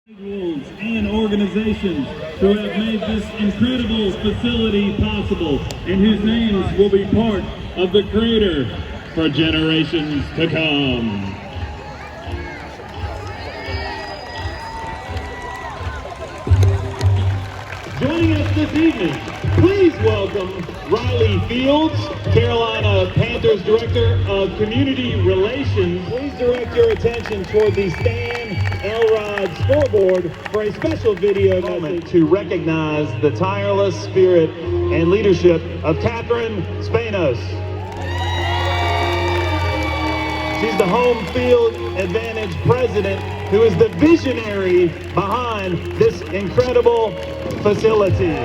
Individuals and organizations who have made this incredible facility possible and whose names will be part of the creator for generations to come. Joining us this evening, please welcome Riley Fields, Carolina Panthers Director of Community Relations. Please direct your attention toward the Stan Elrod scoreboard for a special video moment to recognize the tireless spirit and leadership of Catherine Spanos. She's the Home Field Advantage president who is the visionary behind this incredible facility.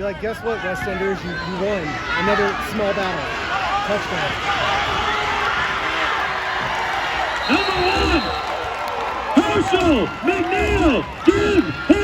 You're like, guess what, West Enders? You won another small battle. Touchdown. Number one, Herschel McNeil, give him